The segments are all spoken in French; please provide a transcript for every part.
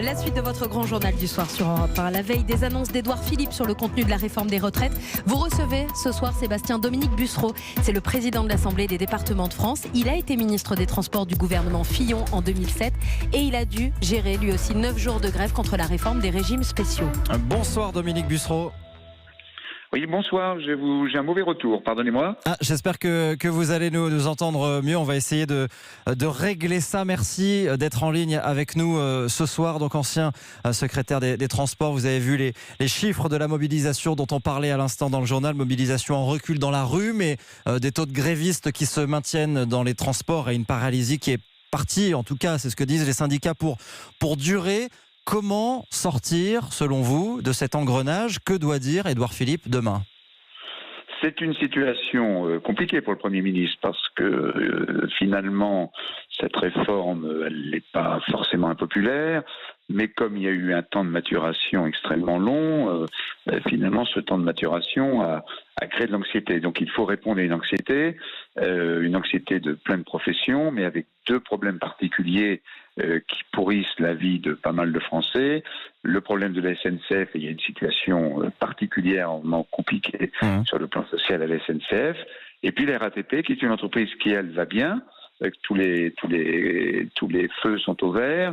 La suite de votre grand journal du soir sur Europe 1. À la veille des annonces d'Édouard Philippe sur le contenu de la réforme des retraites, vous recevez ce soir Sébastien Dominique Bussereau. C'est le président de l'Assemblée des départements de France. Il a été ministre des Transports du gouvernement Fillon en 2007 et il a dû gérer lui aussi 9 jours de grève contre la réforme des régimes spéciaux. Bonsoir Dominique Bussereau. Oui, bonsoir, j'ai un mauvais retour, pardonnez-moi. J'espère que vous allez nous entendre mieux. On va essayer de régler ça. Merci d'être en ligne avec nous ce soir. Donc, ancien secrétaire des Transports, vous avez vu les chiffres de la mobilisation dont on parlait à l'instant dans le journal. Mobilisation en recul dans la rue, mais des taux de grévistes qui se maintiennent dans les transports et une paralysie qui est partie, en tout cas, c'est ce que disent les syndicats, pour durer. Comment sortir, selon vous, de cet engrenage? Que doit dire Édouard Philippe demain? C'est une situation compliquée pour le Premier ministre parce que finalement, cette réforme, elle n'est pas forcément impopulaire, mais comme il y a eu un temps de maturation extrêmement long, finalement, ce temps de maturation a créé de l'anxiété. Donc il faut répondre à une anxiété de plein de professions, mais avec deux problèmes particuliers qui pourrissent la vie de pas mal de Français. Le problème de la SNCF, et il y a une situation particulièrement compliquée sur le plan social à la SNCF, et puis la RATP, qui est une entreprise qui, elle, va bien, tous les feux sont au vert,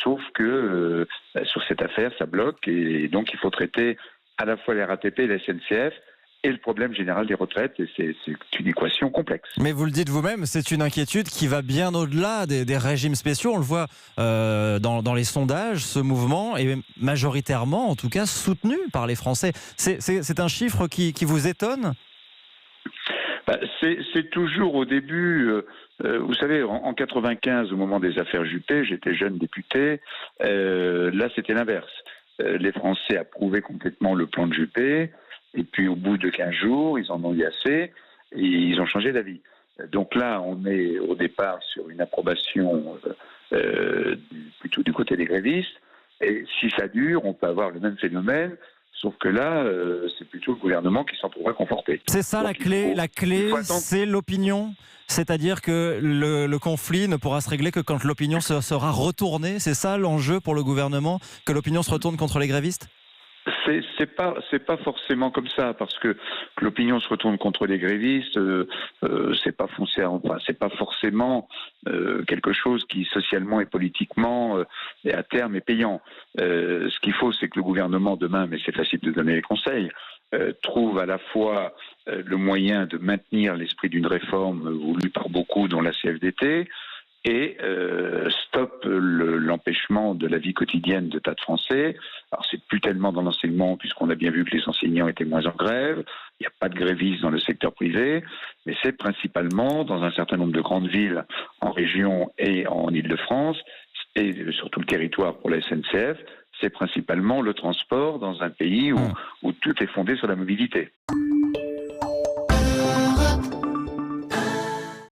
sauf que sur cette affaire, ça bloque, et donc il faut traiter à la fois la RATP et la SNCF, et le problème général des retraites, et c'est une équation complexe. Mais vous le dites vous-même, c'est une inquiétude qui va bien au-delà des régimes spéciaux. On le voit dans les sondages, ce mouvement est majoritairement, en tout cas, soutenu par les Français. C'est un chiffre qui vous étonne ? C'est toujours au début, vous savez, en 95, au moment des affaires Juppé, j'étais jeune député, là c'était l'inverse. Les Français approuvaient complètement le plan de Juppé, et puis au bout de 15 jours, ils en ont eu assez, et ils ont changé d'avis. Donc là, on est au départ sur une approbation plutôt du côté des grévistes, et si ça dure, on peut avoir le même phénomène. Sauf que là, c'est plutôt le gouvernement qui s'en trouvera conforté. C'est ça. Donc, la clé, c'est l'opinion. C'est-à-dire que le conflit ne pourra se régler que quand l'opinion sera retournée. C'est ça l'enjeu pour le gouvernement, que l'opinion se retourne contre les grévistes ? C'est pas forcément comme ça, parce que l'opinion se retourne contre les grévistes, c'est pas forcément quelque chose qui socialement et politiquement et à terme est payant. Ce qu'il faut, c'est que le gouvernement demain, mais c'est facile de donner les conseils, trouve à la fois le moyen de maintenir l'esprit d'une réforme voulue par beaucoup, dont la CFDT, et stop l'empêchement de la vie quotidienne de tas de Français. Alors c'est plus tellement dans l'enseignement, puisqu'on a bien vu que les enseignants étaient moins en grève, il n'y a pas de grévistes dans le secteur privé, mais c'est principalement dans un certain nombre de grandes villes, en région et en Île-de-France, et sur tout le territoire pour la SNCF, c'est principalement le transport dans un pays où tout est fondé sur la mobilité.